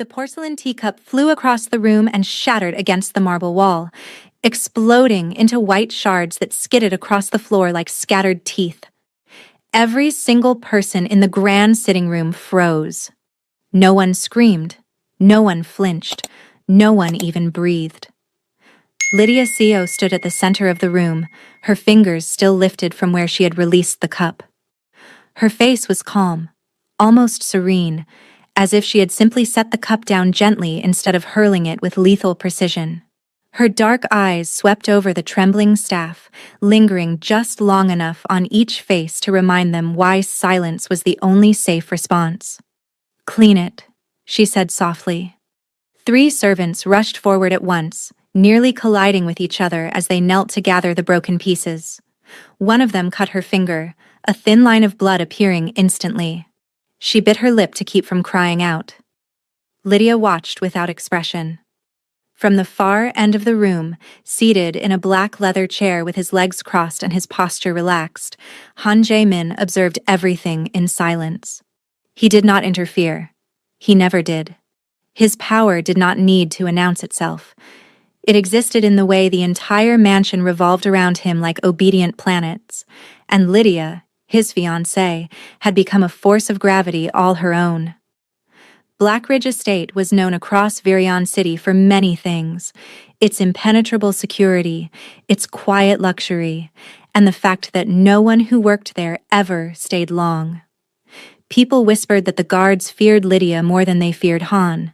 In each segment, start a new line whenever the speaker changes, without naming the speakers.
The porcelain teacup flew across the room and shattered against the marble wall, exploding into white shards that skidded across the floor like scattered teeth. Every single person in the grand sitting room froze. No one screamed, no one flinched, no one even breathed. Lydia Seo stood at the center of the room, her fingers still lifted from where she had released the cup. Her face was calm, almost serene, as if she had simply set the cup down gently instead of hurling it with lethal precision. Her dark eyes swept over the trembling staff, lingering just long enough on each face to remind them why silence was the only safe response. "Clean it," she said softly. 3 servants rushed forward at once, nearly colliding with each other as they knelt to gather the broken pieces. One of them cut her finger, a thin line of blood appearing instantly. She bit her lip to keep from crying out. Lydia watched without expression. From the far end of the room, seated in a black leather chair with his legs crossed and his posture relaxed, Han Jae-min observed everything in silence. He did not interfere. He never did. His power did not need to announce itself. It existed in the way the entire mansion revolved around him like obedient planets, and Lydia, his fiancée, had become a force of gravity all her own. Blackridge Estate was known across Virion City for many things: its impenetrable security, its quiet luxury, and the fact that no one who worked there ever stayed long. People whispered that the guards feared Lydia more than they feared Han.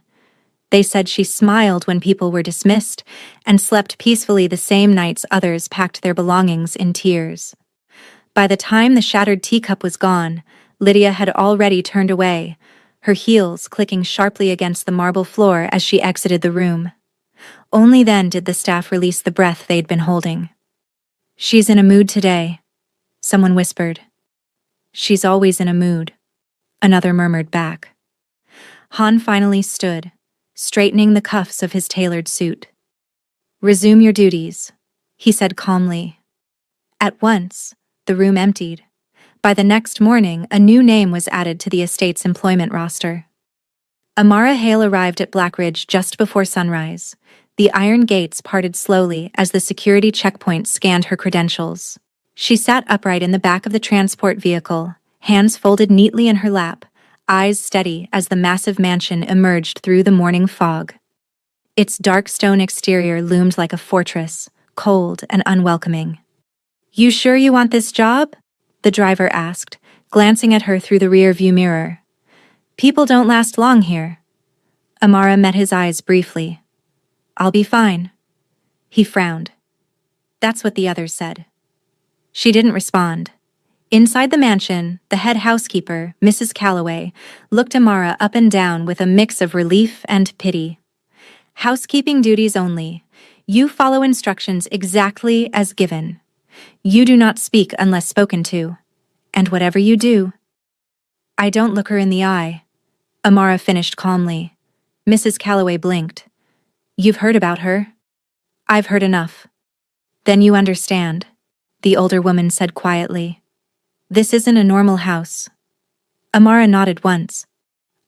They said she smiled when people were dismissed and slept peacefully the same nights others packed their belongings in tears. By the time the shattered teacup was gone, Lydia had already turned away, her heels clicking sharply against the marble floor as she exited the room. Only then did the staff release the breath they'd been holding. "She's in a mood today," someone whispered. "She's always in a mood," another murmured back. Han finally stood, straightening the cuffs of his tailored suit. "Resume your duties," he said calmly. At once, the room emptied. By the next morning, a new name was added to the estate's employment roster. Amara Hale arrived at Blackridge just before sunrise. The iron gates parted slowly as the security checkpoint scanned her credentials. She sat upright in the back of the transport vehicle, hands folded neatly in her lap, eyes steady as the massive mansion emerged through the morning fog. Its dark stone exterior loomed like a fortress, cold and unwelcoming. "You sure you want this job?" the driver asked, glancing at her through the rear-view mirror. "People don't last long here." Amara met his eyes briefly. "I'll be fine." He frowned. That's what the others said. She didn't respond. Inside the mansion, the head housekeeper, Mrs. Calloway, looked Amara up and down with a mix of relief and pity. "Housekeeping duties only. You follow instructions exactly as given. You do not speak unless spoken to. And whatever you do—" "I don't look her in the eye," Amara finished calmly. Mrs. Calloway blinked. "You've heard about her?" "I've heard enough." "Then you understand," the older woman said quietly. "This isn't a normal house." Amara nodded once.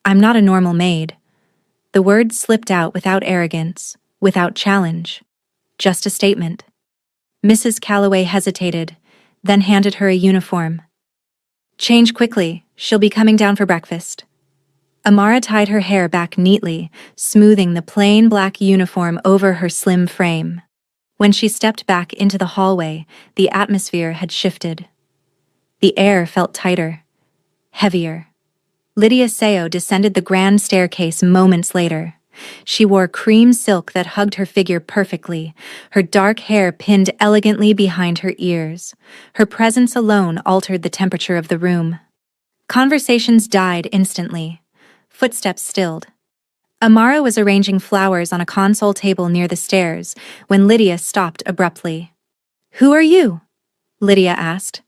"I'm not a normal maid." The words slipped out without arrogance, without challenge. Just a statement. Mrs. Calloway hesitated, then handed her a uniform. "Change quickly, she'll be coming down for breakfast." Amara tied her hair back neatly, smoothing the plain black uniform over her slim frame. When she stepped back into the hallway, the atmosphere had shifted. The air felt tighter, heavier. Lydia Seo descended the grand staircase moments later. She wore cream silk that hugged her figure perfectly, her dark hair pinned elegantly behind her ears. Her presence alone altered the temperature of the room. Conversations died instantly. Footsteps stilled. Amara was arranging flowers on a console table near the stairs when Lydia stopped abruptly. "Who are you?" Lydia asked.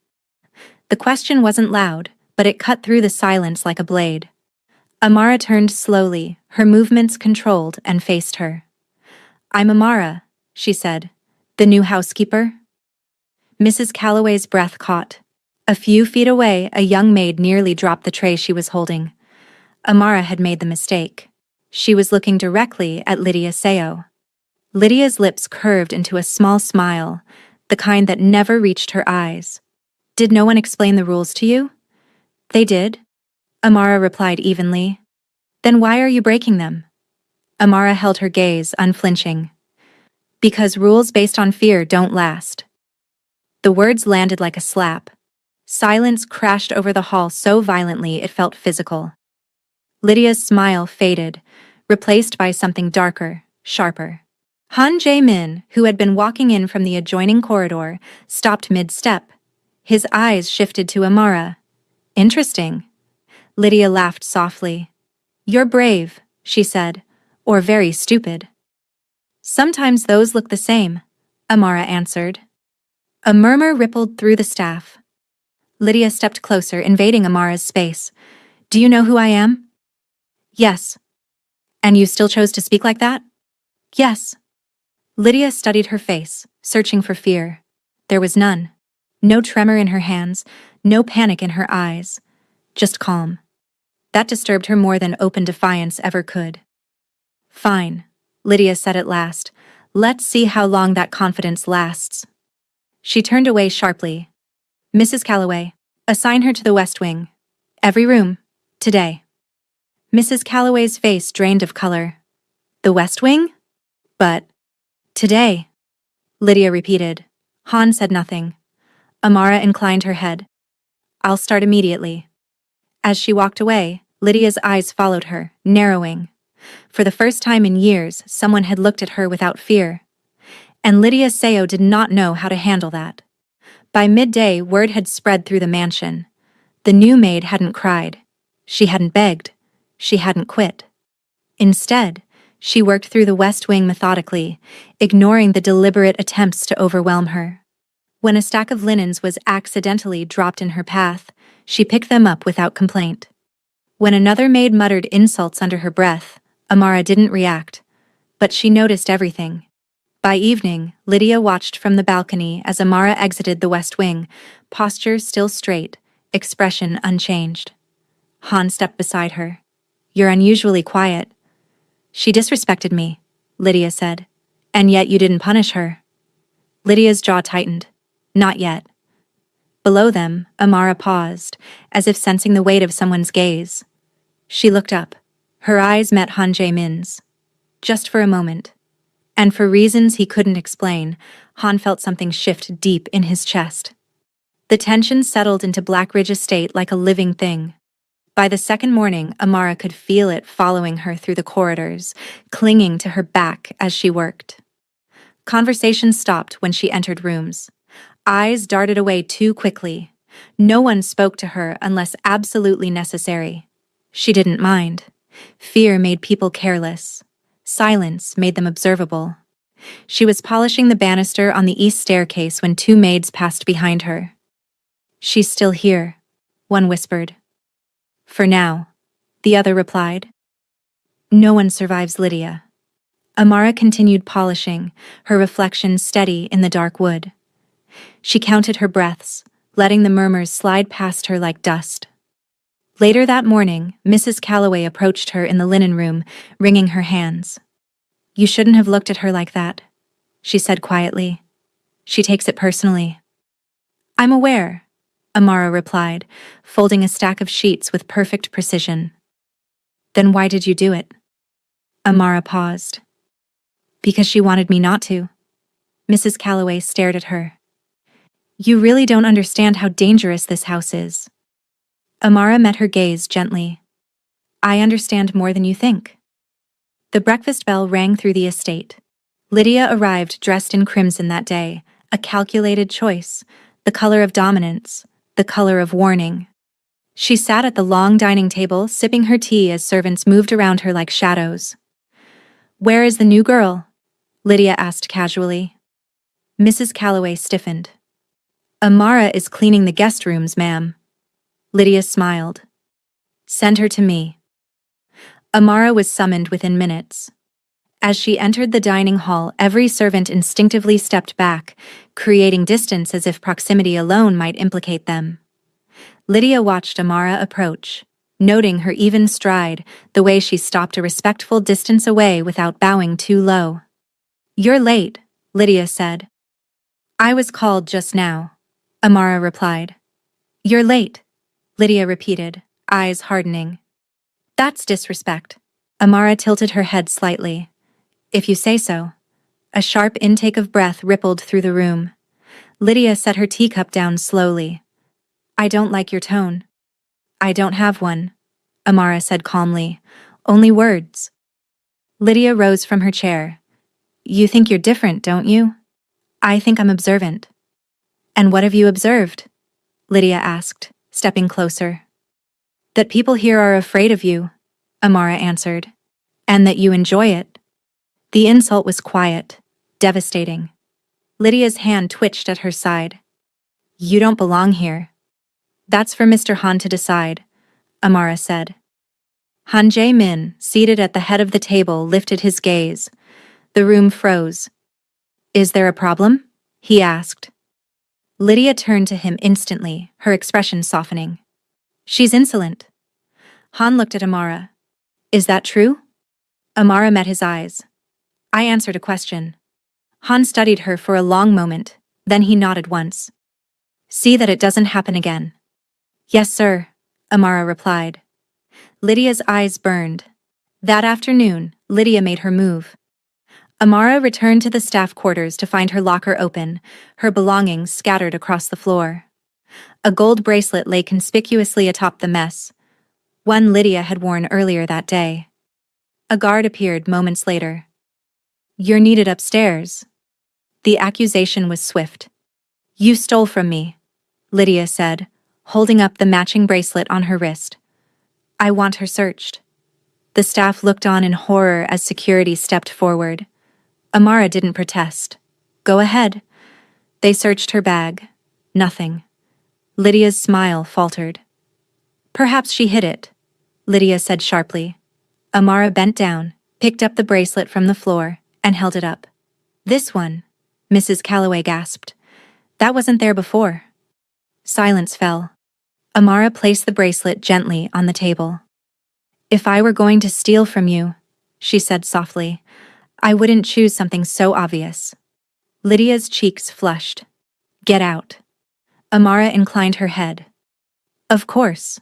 The question wasn't loud, but it cut through the silence like a blade. Amara turned slowly, her movements controlled, and faced her. "I'm Amara," she said. "The new housekeeper?" Mrs. Calloway's breath caught. A few feet away, a young maid nearly dropped the tray she was holding. Amara had made the mistake. She was looking directly at Lydia Seo. Lydia's lips curved into a small smile, the kind that never reached her eyes. "Did no one explain the rules to you?" "They did," Amara replied evenly. "Then why are you breaking them?" Amara held her gaze, unflinching. "Because rules based on fear don't last." The words landed like a slap. Silence crashed over the hall so violently it felt physical. Lydia's smile faded, replaced by something darker, sharper. Han Jae-min, who had been walking in from the adjoining corridor, stopped mid-step. His eyes shifted to Amara. "Interesting." Lydia laughed softly. "You're brave," she said, "or very stupid." "Sometimes those look the same," Amara answered. A murmur rippled through the staff. Lydia stepped closer, invading Amara's space. "Do you know who I am?" "Yes." "And you still chose to speak like that?" "Yes." Lydia studied her face, searching for fear. There was none. No tremor in her hands, no panic in her eyes. Just calm. That disturbed her more than open defiance ever could. "Fine," Lydia said at last. "Let's see how long that confidence lasts." She turned away sharply. "Mrs. Calloway, assign her to the West Wing. Every room. Today." Mrs. Calloway's face drained of color. "The West Wing? But today," Lydia repeated. Han said nothing. Amara inclined her head. "I'll start immediately." As she walked away, Lydia's eyes followed her, narrowing. For the first time in years, someone had looked at her without fear. And Lydia Seo did not know how to handle that. By midday, word had spread through the mansion. The new maid hadn't cried. She hadn't begged. She hadn't quit. Instead, she worked through the West Wing methodically, ignoring the deliberate attempts to overwhelm her. When a stack of linens was accidentally dropped in her path, she picked them up without complaint. When another maid muttered insults under her breath, Amara didn't react. But she noticed everything. By evening, Lydia watched from the balcony as Amara exited the West Wing, posture still straight, expression unchanged. Han stepped beside her. "You're unusually quiet." "She disrespected me," Lydia said. "And yet you didn't punish her." Lydia's jaw tightened. "Not yet." Below them, Amara paused, as if sensing the weight of someone's gaze. She looked up. Her eyes met Han Jae-min's. Just for a moment. And for reasons he couldn't explain, Han felt something shift deep in his chest. The tension settled into Blackridge Estate like a living thing. By the second morning, Amara could feel it following her through the corridors, clinging to her back as she worked. Conversation stopped when she entered rooms. Eyes darted away too quickly. No one spoke to her unless absolutely necessary. She didn't mind. Fear made people careless. Silence made them observable. She was polishing the banister on the east staircase when two maids passed behind her. "She's still here," one whispered. "For now," the other replied. "No one survives Lydia." Amara continued polishing, her reflection steady in the dark wood. She counted her breaths, letting the murmurs slide past her like dust. Later that morning, Mrs. Calloway approached her in the linen room, wringing her hands. "You shouldn't have looked at her like that," she said quietly. "She takes it personally." "I'm aware," Amara replied, folding a stack of sheets with perfect precision. "Then why did you do it?" Amara paused. "Because she wanted me not to." Mrs. Calloway stared at her. "You really don't understand how dangerous this house is." Amara met her gaze gently. "I understand more than you think." The breakfast bell rang through the estate. Lydia arrived dressed in crimson that day, a calculated choice, the color of dominance, the color of warning. She sat at the long dining table, sipping her tea as servants moved around her like shadows. "Where is the new girl?" Lydia asked casually. Mrs. Calloway stiffened. "Amara is cleaning the guest rooms, ma'am." Lydia smiled. "Send her to me." Amara was summoned within minutes. As she entered the dining hall, every servant instinctively stepped back, creating distance as if proximity alone might implicate them. Lydia watched Amara approach, noting her even stride, the way she stopped a respectful distance away without bowing too low. "You're late," Lydia said. "I was called just now," Amara replied. "You're late," Lydia repeated, eyes hardening. "That's disrespect." Amara tilted her head slightly. "If you say so." A sharp intake of breath rippled through the room. Lydia set her teacup down slowly. "I don't like your tone." "I don't have one," Amara said calmly. "Only words." Lydia rose from her chair. "You think you're different, don't you?" "I think I'm observant." "And what have you observed?" Lydia asked, stepping closer. "That people here are afraid of you," Amara answered. "And that you enjoy it." The insult was quiet, devastating. Lydia's hand twitched at her side. "You don't belong here." "That's for Mr. Han to decide," Amara said. Han Jae-min, seated at the head of the table, lifted his gaze. The room froze. "Is there a problem?" he asked. Lydia turned to him instantly, her expression softening. "She's insolent." Han looked at Amara. "Is that true?" Amara met his eyes. "I answered a question." Han studied her for a long moment, then he nodded once. "See that it doesn't happen again." "Yes, sir," Amara replied. Lydia's eyes burned. That afternoon, Lydia made her move. Amara returned to the staff quarters to find her locker open, her belongings scattered across the floor. A gold bracelet lay conspicuously atop the mess, one Lydia had worn earlier that day. A guard appeared moments later. "You're needed upstairs." The accusation was swift. "You stole from me," Lydia said, holding up the matching bracelet on her wrist. "I want her searched." The staff looked on in horror as security stepped forward. Amara didn't protest. "Go ahead." They searched her bag. Nothing. Lydia's smile faltered. "Perhaps she hid it," Lydia said sharply. Amara bent down, picked up the bracelet from the floor, and held it up. "This one," Mrs. Calloway gasped. "That wasn't there before." Silence fell. Amara placed the bracelet gently on the table. "If I were going to steal from you," she said softly, "I wouldn't choose something so obvious." Lydia's cheeks flushed. "Get out." Amara inclined her head. "Of course."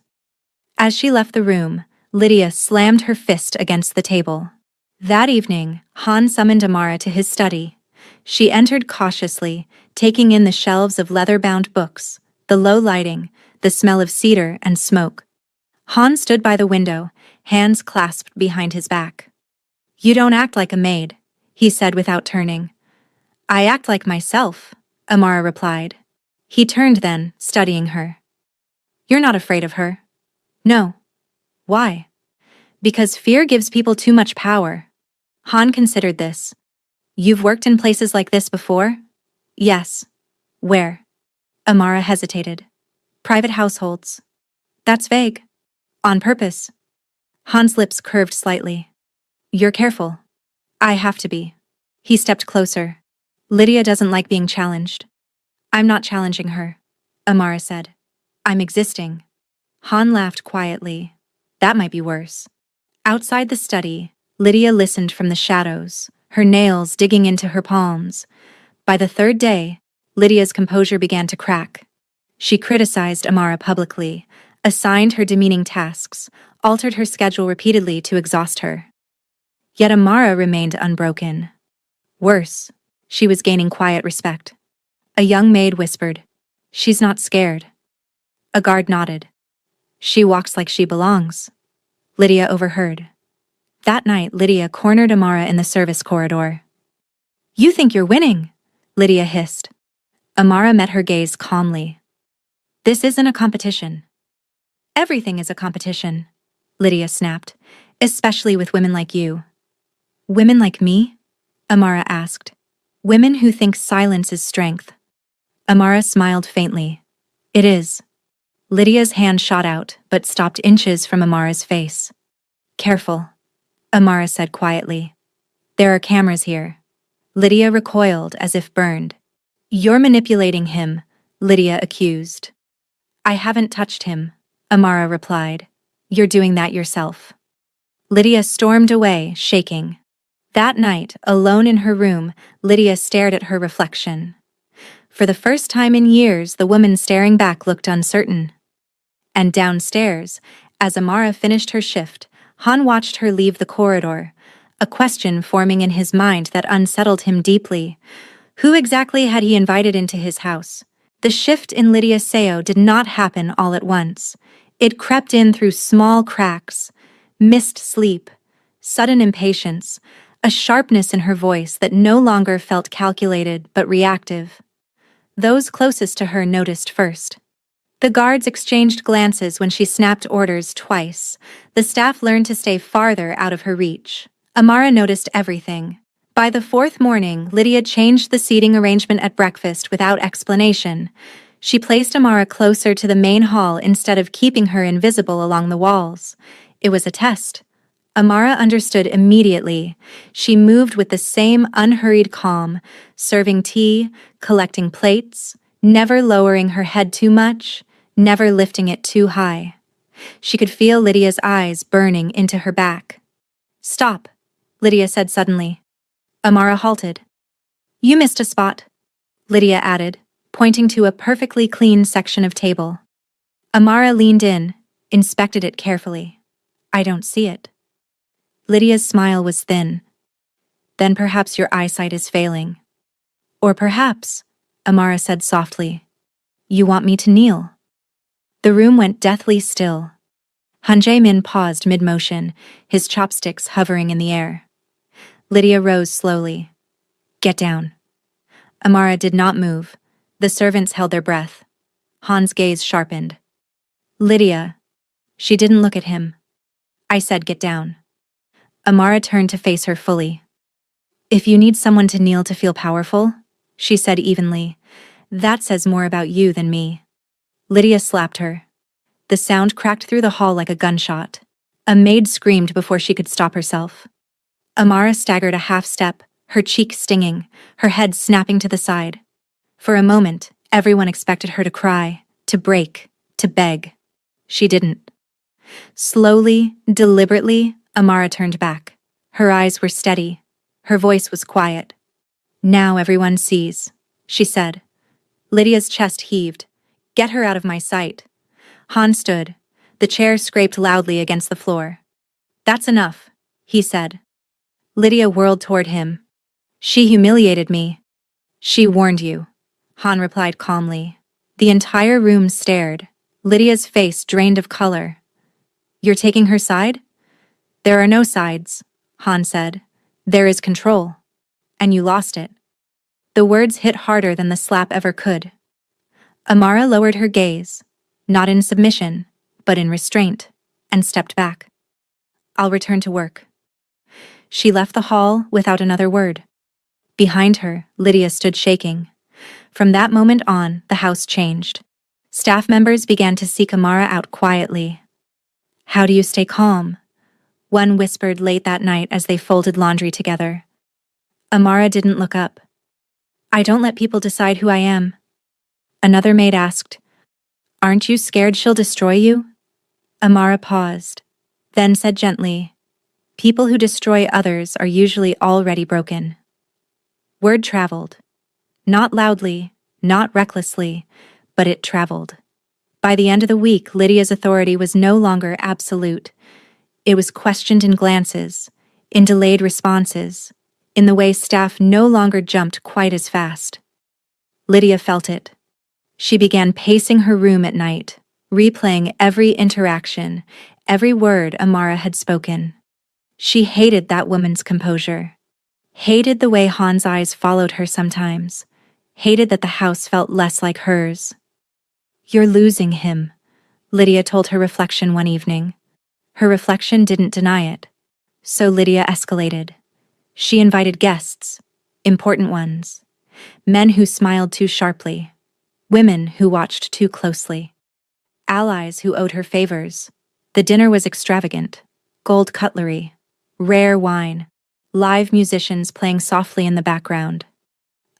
As she left the room, Lydia slammed her fist against the table. That evening, Han summoned Amara to his study. She entered cautiously, taking in the shelves of leather-bound books, the low lighting, the smell of cedar and smoke. Han stood by the window, hands clasped behind his back. "You don't act like a maid," he said without turning. "I act like myself," Amara replied. He turned then, studying her. "You're not afraid of her." "No." "Why?" "Because fear gives people too much power." Han considered this. "You've worked in places like this before?" "Yes." "Where?" Amara hesitated. "Private households." "That's vague." "On purpose." Han's lips curved slightly. "You're careful." "I have to be." He stepped closer. "Lydia doesn't like being challenged." "I'm not challenging her," Amara said. "I'm existing." Han laughed quietly. That might be worse. Outside the study, Lydia listened from the shadows, her nails digging into her palms. By the third day, Lydia's composure began to crack. She criticized Amara publicly, assigned her demeaning tasks, altered her schedule repeatedly to exhaust her. Yet Amara remained unbroken. Worse, she was gaining quiet respect. A young maid whispered, "She's not scared." A guard nodded. "She walks like she belongs." Lydia overheard. That night, Lydia cornered Amara in the service corridor. "You think you're winning," Lydia hissed. Amara met her gaze calmly. "This isn't a competition." "Everything is a competition," Lydia snapped, "especially with women like you." "Women like me?" Amara asked. "Women who think silence is strength." Amara smiled faintly. "It is." Lydia's hand shot out, but stopped inches from Amara's face. "Careful," Amara said quietly. "There are cameras here." Lydia recoiled as if burned. "You're manipulating him," Lydia accused. "I haven't touched him," Amara replied. You're doing that yourself." Lydia stormed away, shaking. That night, alone in her room, Lydia stared at her reflection. For the first time in years, the woman staring back looked uncertain. And downstairs, as Amara finished her shift, Han watched her leave the corridor, a question forming in his mind that unsettled him deeply. Who exactly had he invited into his house? The shift in Lydia Seo did not happen all at once. It crept in through small cracks, missed sleep, sudden impatience, a sharpness in her voice that no longer felt calculated but reactive. Those closest to her noticed first. The guards exchanged glances when she snapped orders twice. The staff learned to stay farther out of her reach. Amara noticed everything. By the fourth morning, Lydia changed the seating arrangement at breakfast without explanation. She placed Amara closer to the main hall instead of keeping her invisible along the walls. It was a test. Amara understood immediately. She moved with the same unhurried calm, serving tea, collecting plates, never lowering her head too much, never lifting it too high. She could feel Lydia's eyes burning into her back. "Stop," Lydia said suddenly. Amara halted. "You missed a spot," Lydia added, pointing to a perfectly clean section of table. Amara leaned in, inspected it carefully. "I don't see it." Lydia's smile was thin. "Then perhaps your eyesight is failing." "Or perhaps," Amara said softly, "you want me to kneel." The room went deathly still. Han Jae-min paused mid-motion, his chopsticks hovering in the air. Lydia rose slowly. "Get down." Amara did not move. The servants held their breath. Han's gaze sharpened. "Lydia." She didn't look at him. "I said get down." Amara turned to face her fully. "If you need someone to kneel to feel powerful," she said evenly, "that says more about you than me." Lydia slapped her. The sound cracked through the hall like a gunshot. A maid screamed before she could stop herself. Amara staggered a half step, her cheek stinging, her head snapping to the side. For a moment, everyone expected her to cry, to break, to beg. She didn't. Slowly, deliberately, Amara turned back. Her eyes were steady. Her voice was quiet. "Now everyone sees," she said. Lydia's chest heaved. "Get her out of my sight." Han stood. The chair scraped loudly against the floor. "That's enough," he said. Lydia whirled toward him. "She humiliated me." "She warned you," Han replied calmly. The entire room stared. Lydia's face drained of color. "You're taking her side?" "There are no sides," Han said. "There is control. And you lost it." The words hit harder than the slap ever could. Amara lowered her gaze, not in submission, but in restraint, and stepped back. "I'll return to work." She left the hall without another word. Behind her, Lydia stood shaking. From that moment on, the house changed. Staff members began to seek Amara out quietly. "How do you stay calm?" one whispered late that night as they folded laundry together. Amara didn't look up. "I don't let people decide who I am." Another maid asked, "Aren't you scared she'll destroy you?" Amara paused, then said gently, "People who destroy others are usually already broken." Word traveled. Not loudly, not recklessly, but it traveled. By the end of the week, Lydia's authority was no longer absolute. It was questioned in glances, in delayed responses, in the way staff no longer jumped quite as fast. Lydia felt it. She began pacing her room at night, replaying every interaction, every word Amara had spoken. She hated that woman's composure. Hated the way Han's eyes followed her sometimes. Hated that the house felt less like hers. "You're losing him," Lydia told her reflection one evening. Her reflection didn't deny it. So Lydia escalated. She invited guests, important ones, men who smiled too sharply, women who watched too closely, allies who owed her favors. The dinner was extravagant. Gold cutlery, rare wine, live musicians playing softly in the background.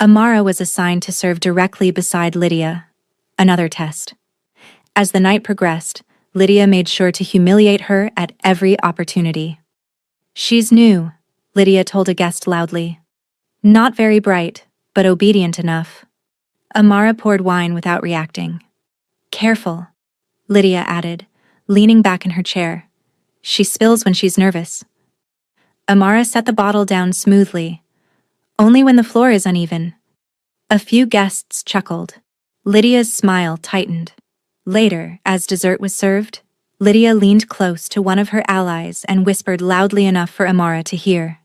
Amara was assigned to serve directly beside Lydia. Another test. As the night progressed, Lydia made sure to humiliate her at every opportunity. She's new, Lydia told a guest loudly. Not very bright, but obedient enough. Amara poured wine without reacting. Careful, Lydia added, leaning back in her chair. She spills when she's nervous. Amara set the bottle down smoothly. Only when the floor is uneven. A few guests chuckled. Lydia's smile tightened. Later, as dessert was served, Lydia leaned close to one of her allies and whispered loudly enough for Amara to hear.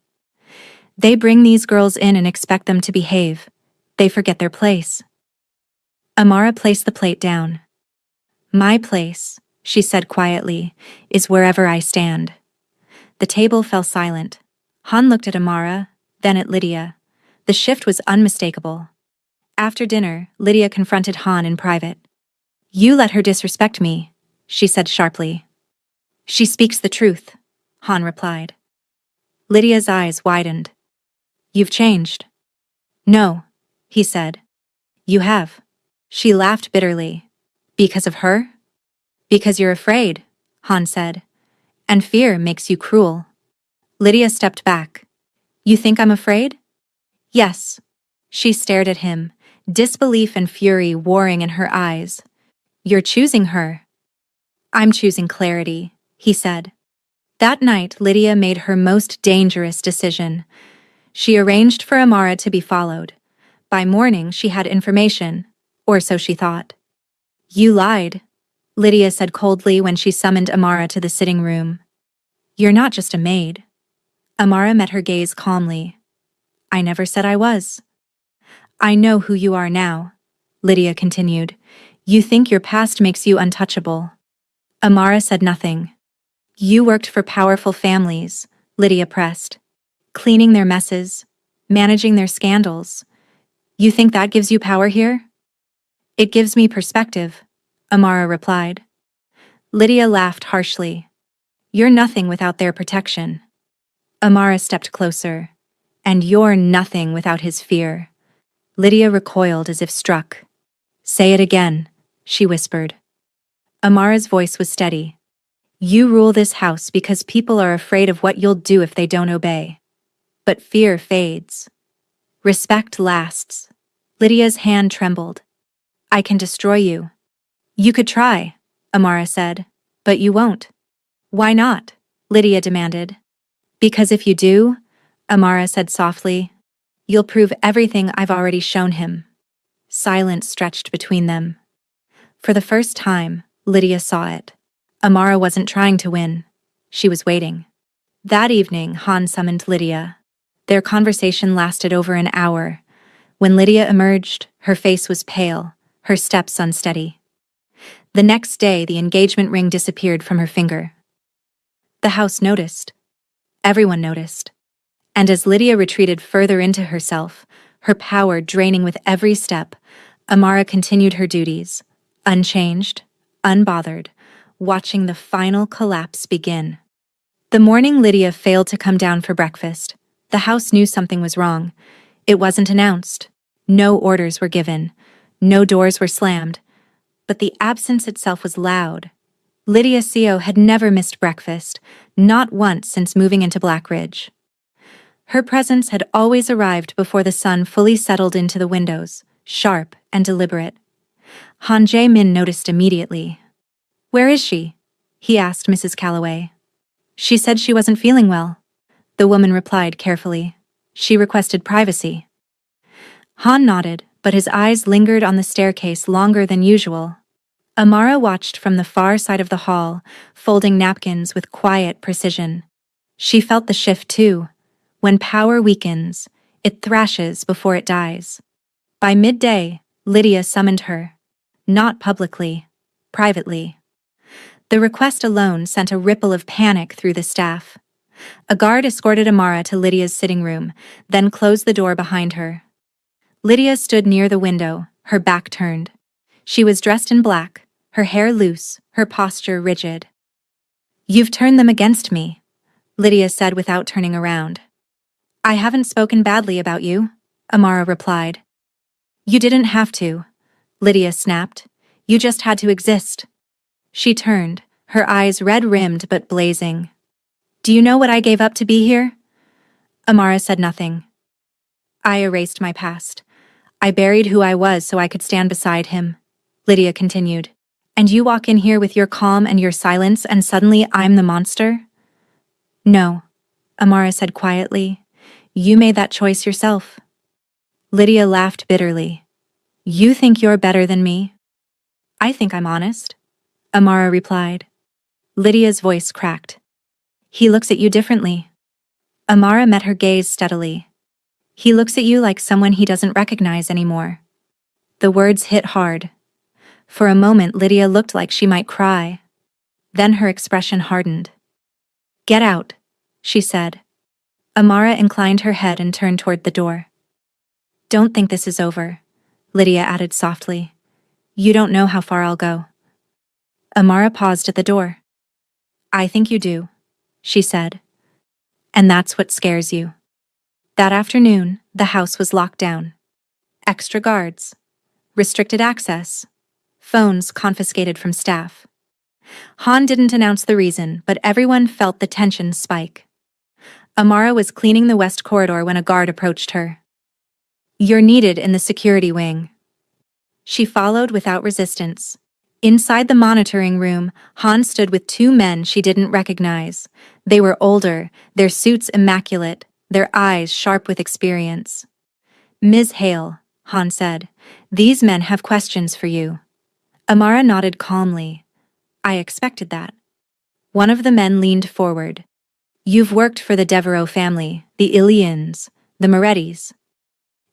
They bring these girls in and expect them to behave. They forget their place. Amara placed the plate down. My place, she said quietly, is wherever I stand. The table fell silent. Han looked at Amara, then at Lydia. The shift was unmistakable. After dinner, Lydia confronted Han in private. You let her disrespect me, she said sharply. She speaks the truth, Han replied. Lydia's eyes widened. You've changed. No, he said. You have. She laughed bitterly. Because of her? Because you're afraid, Han said. And fear makes you cruel. Lydia stepped back. You think I'm afraid? Yes. She stared at him, disbelief and fury warring in her eyes. You're choosing her. I'm choosing clarity, he said. That night, Lydia made her most dangerous decision. She arranged for Amara to be followed. By morning, she had information, or so she thought. You lied, Lydia said coldly when she summoned Amara to the sitting room. You're not just a maid. Amara met her gaze calmly. I never said I was. I know who you are now, Lydia continued. You think your past makes you untouchable. Amara said nothing. You worked for powerful families, Lydia pressed. Cleaning their messes, managing their scandals. You think that gives you power here? It gives me perspective, Amara replied. Lydia laughed harshly. You're nothing without their protection. Amara stepped closer. And you're nothing without his fear. Lydia recoiled as if struck. Say it again, she whispered. Amara's voice was steady. You rule this house because people are afraid of what you'll do if they don't obey. But fear fades. Respect lasts. Lydia's hand trembled. I can destroy you. You could try, Amara said, but you won't. Why not? Lydia demanded. Because if you do, Amara said softly, you'll prove everything I've already shown him. Silence stretched between them. For the first time, Lydia saw it. Amara wasn't trying to win. She was waiting. That evening, Han summoned Lydia. Their conversation lasted over an hour. When Lydia emerged, her face was pale, her steps unsteady. The next day, the engagement ring disappeared from her finger. The house noticed. Everyone noticed. And as Lydia retreated further into herself, her power draining with every step, Amara continued her duties, unchanged, unbothered, watching the final collapse begin. The morning Lydia failed to come down for breakfast, the house knew something was wrong. It wasn't announced. No orders were given. No doors were slammed. But the absence itself was loud. Lydia Seo had never missed breakfast, not once since moving into Black Ridge. Her presence had always arrived before the sun fully settled into the windows, sharp and deliberate. Han Jae-min noticed immediately. Where is she? He asked Mrs. Calloway. She said she wasn't feeling well. The woman replied carefully. She requested privacy. Han nodded, but his eyes lingered on the staircase longer than usual. Amara watched from the far side of the hall, folding napkins with quiet precision. She felt the shift too. When power weakens, it thrashes before it dies. By midday, Lydia summoned her. Not publicly, privately. The request alone sent a ripple of panic through the staff. A guard escorted Amara to Lydia's sitting room, then closed the door behind her. Lydia stood near the window, her back turned. She was dressed in black, her hair loose, her posture rigid. You've turned them against me, Lydia said without turning around. I haven't spoken badly about you, Amara replied. You didn't have to, Lydia snapped. You just had to exist. She turned, her eyes red-rimmed but blazing. "Do you know what I gave up to be here?" Amara said nothing. "I erased my past. I buried who I was so I could stand beside him," Lydia continued. "And you walk in here with your calm and your silence, and suddenly I'm the monster?" "No," Amara said quietly. "You made that choice yourself." Lydia laughed bitterly. "You think you're better than me?" "I think I'm honest," Amara replied. Lydia's voice cracked. "He looks at you differently." Amara met her gaze steadily. "He looks at you like someone he doesn't recognize anymore." The words hit hard. For a moment, Lydia looked like she might cry. Then her expression hardened. "Get out," she said. Amara inclined her head and turned toward the door. "Don't think this is over," Lydia added softly. "You don't know how far I'll go." Amara paused at the door. "I think you do," she said. "And that's what scares you." That afternoon, the house was locked down. Extra guards. Restricted access. Phones confiscated from staff. Han didn't announce the reason, but everyone felt the tension spike. Amara was cleaning the west corridor when a guard approached her. "You're needed in the security wing." She followed without resistance. Inside the monitoring room, Han stood with two men she didn't recognize. They were older, their suits immaculate, their eyes sharp with experience. "Ms. Hale," Han said, "these men have questions for you." Amara nodded calmly. "I expected that." One of the men leaned forward. "You've worked for the Devereaux family, the Ilians, the Morettis."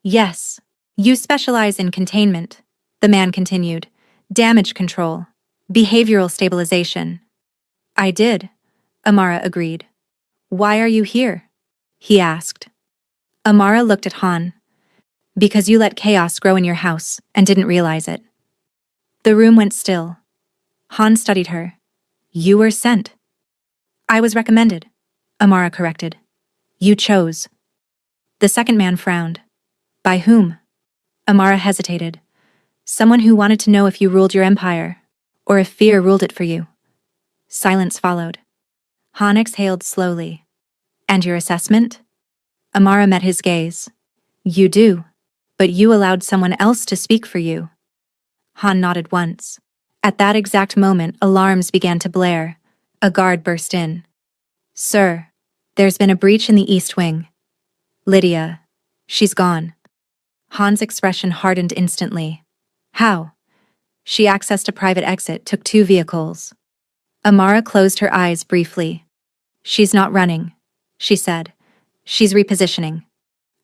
"Yes. You specialize in containment," the man continued. "Damage control. Behavioral stabilization." "I did," Amara agreed. "Why are you here?" he asked. Amara looked at Han. "Because you let chaos grow in your house and didn't realize it." The room went still. Han studied her. "You were sent." "I was recommended," Amara corrected. "You chose." The second man frowned. "By whom?" Amara hesitated. "Someone who wanted to know if you ruled your empire, or if fear ruled it for you." Silence followed. Han exhaled slowly. "And your assessment?" Amara met his gaze. "You do, but you allowed someone else to speak for you." Han nodded once. At that exact moment, alarms began to blare. A guard burst in. "Sir, there's been a breach in the East Wing. Lydia. She's gone." Han's expression hardened instantly. "How?" "She accessed a private exit, took 2 vehicles." Amara closed her eyes briefly. "She's not running," she said. "She's repositioning."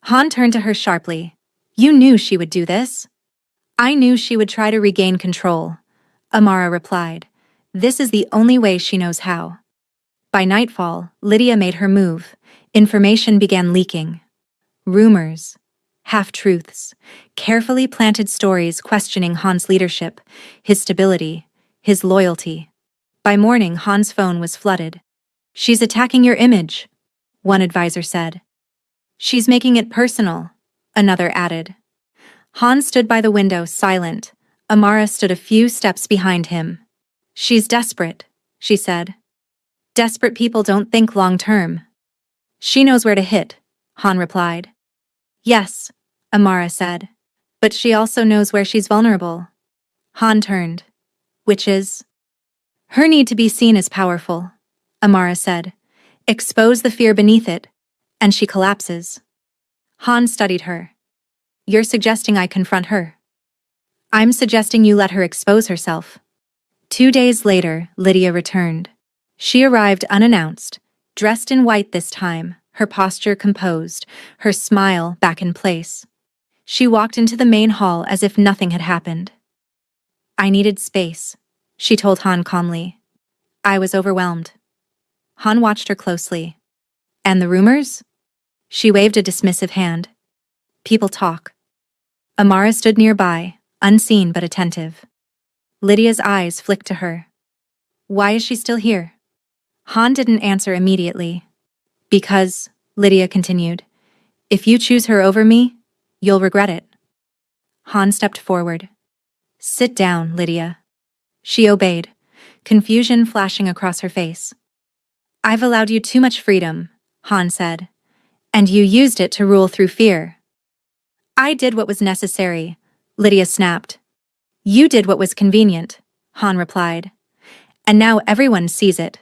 Han turned to her sharply. "You knew she would do this." "I knew she would try to regain control," Amara replied. "This is the only way she knows how." By nightfall, Lydia made her move. Information began leaking. Rumors, half-truths, carefully planted stories questioning Han's leadership, his stability, his loyalty. By morning, Han's phone was flooded. "She's attacking your image," one advisor said. "She's making it personal," another added. Han stood by the window, silent. Amara stood a few steps behind him. "She's desperate," she said. "Desperate people don't think long-term." "She knows where to hit," Han replied. "Yes," Amara said. "But she also knows where she's vulnerable." Han turned. "Which is?" "Her need to be seen as powerful," Amara said. "Expose the fear beneath it, and she collapses." Han studied her. "You're suggesting I confront her?" "I'm suggesting you let her expose herself." 2 days later, Lydia returned. She arrived unannounced, dressed in white this time, her posture composed, her smile back in place. She walked into the main hall as if nothing had happened. "I needed space," she told Han calmly. "I was overwhelmed." Han watched her closely. "And the rumors?" She waved a dismissive hand. "People talk." Amara stood nearby, unseen but attentive. Lydia's eyes flicked to her. "Why is she still here?" Han didn't answer immediately. "Because," Lydia continued, "if you choose her over me, you'll regret it." Han stepped forward. "Sit down, Lydia." She obeyed. confusion flashing across her face. "I've allowed you too much freedom," Han said, "and you used it to rule through fear." "I did what was necessary," Lydia snapped. "You did what was convenient," Han replied. "And now everyone sees it."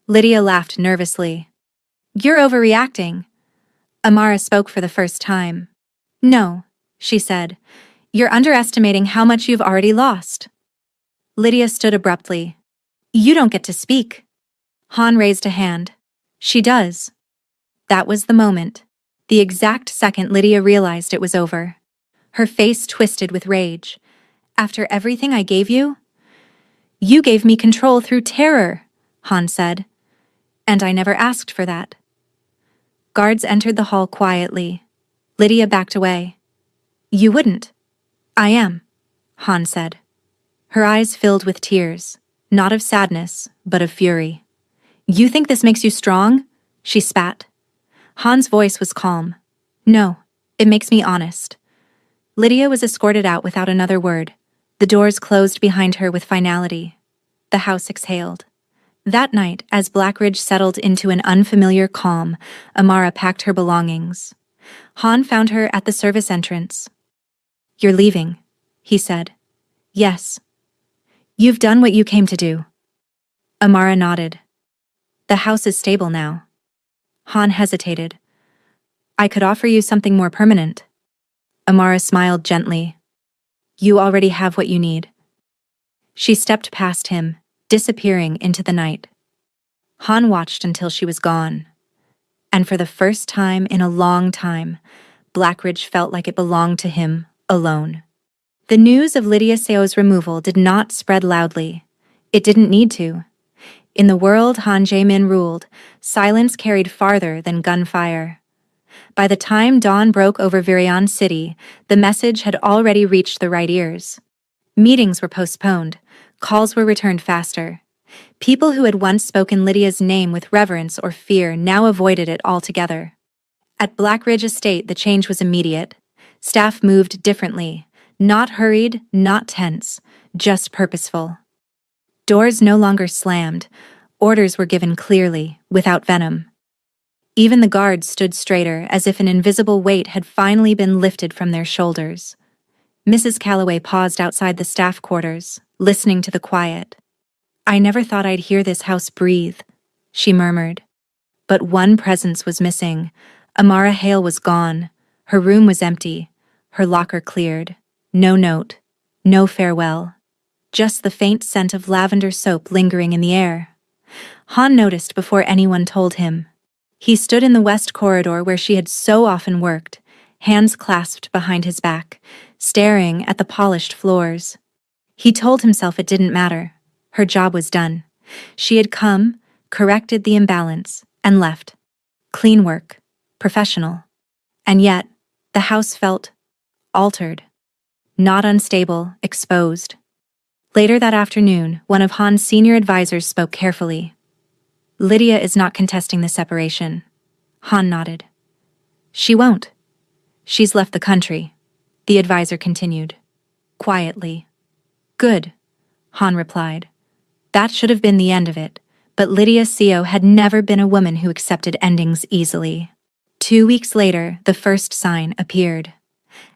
Lydia laughed nervously. "You're overreacting." Amara spoke for the first time. "No," she said. "You're underestimating how much you've already lost." Lydia stood abruptly. "You don't get to speak." Han raised a hand. "She does." That was the moment. The exact second Lydia realized it was over. Her face twisted with rage. "After everything I gave you?" "You gave me control through terror," Han said. "And I never asked for that." Guards entered the hall quietly. Lydia backed away. "You wouldn't." "I am," Han said. Her eyes filled with tears, not of sadness, but of fury. "You think this makes you strong?" she spat. Han's voice was calm. "No, it makes me honest." Lydia was escorted out without another word. The doors closed behind her with finality. The house exhaled. That night, as Blackridge settled into an unfamiliar calm, Amara packed her belongings. Han found her at the service entrance. "You're leaving," he said. "Yes." "You've done what you came to do." Amara nodded. "The house is stable now." Han hesitated. "I could offer you something more permanent." Amara smiled gently. "You already have what you need." She stepped past him, disappearing into the night. Han watched until she was gone. And for the first time in a long time, Blackridge felt like it belonged to him, alone. The news of Lydia Seo's removal did not spread loudly. It didn't need to. In the world Han Jae-min ruled, silence carried farther than gunfire. By the time dawn broke over Virion City, the message had already reached the right ears. Meetings were postponed, calls were returned faster. People who had once spoken Lydia's name with reverence or fear now avoided it altogether. At Blackridge Estate, the change was immediate. Staff moved differently, not hurried, not tense, just purposeful. Doors no longer slammed. Orders were given clearly, without venom. Even the guards stood straighter, as if an invisible weight had finally been lifted from their shoulders. Mrs. Calloway paused outside the staff quarters, listening to the quiet. "I never thought I'd hear this house breathe," she murmured. But one presence was missing. Amara Hale was gone. Her room was empty. Her locker cleared. No note. No farewell. Just the faint scent of lavender soap lingering in the air. Han noticed before anyone told him. He stood in the west corridor where she had so often worked, hands clasped behind his back, staring at the polished floors. He told himself it didn't matter. Her job was done. She had come, corrected the imbalance, and left. Clean work. Professional. And yet, the house felt altered. Not unstable, exposed. Later that afternoon, one of Han's senior advisors spoke carefully. "Lydia is not contesting the separation." Han nodded. "She won't. She's left the country," the advisor continued. Quietly. "Good," Han replied. That should have been the end of it, but Lydia Seo had never been a woman who accepted endings easily. 2 weeks later, the first sign appeared.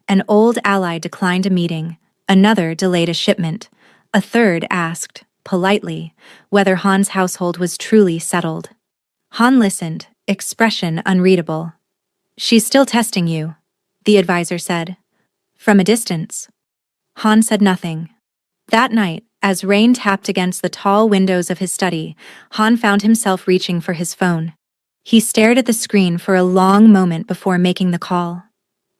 An old ally declined a meeting, another delayed a shipment, a third asked, politely, whether Han's household was truly settled. Han listened, expression unreadable. "She's still testing you," the advisor said. From a distance. Han said nothing. That night, as rain tapped against the tall windows of his study, Han found himself reaching for his phone. He stared at the screen for a long moment before making the call.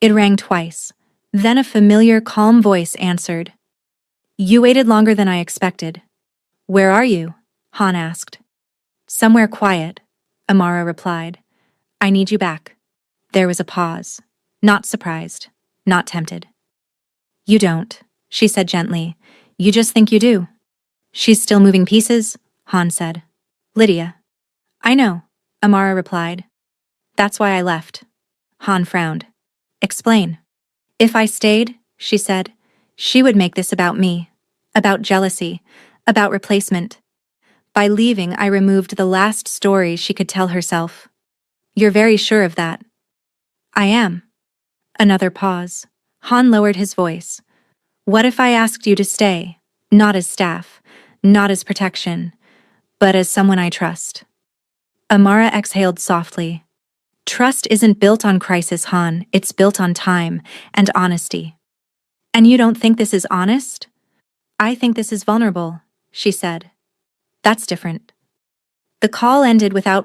It rang twice. Then a familiar, calm voice answered. "You waited longer than I expected." "Where are you?" Han asked. "Somewhere quiet," Amara replied. "I need you back." There was a pause. Not surprised. Not tempted. "You don't," she said gently. "You just think you do." "She's still moving pieces," Han said. "Lydia." "I know," Amara replied. "That's why I left." Han frowned. "Explain." "If I stayed," she said, "she would make this about me. About jealousy. About replacement. By leaving, I removed the last story she could tell herself. You're very sure of that? I am. Another pause. Han lowered his voice. What if I asked you to stay? Not as staff, not as protection, but as someone I trust. Amara exhaled softly. Trust isn't built on crisis, Han. It's built on time and honesty. And you don't think this is honest? I think this is vulnerable, she said. That's different. The call ended without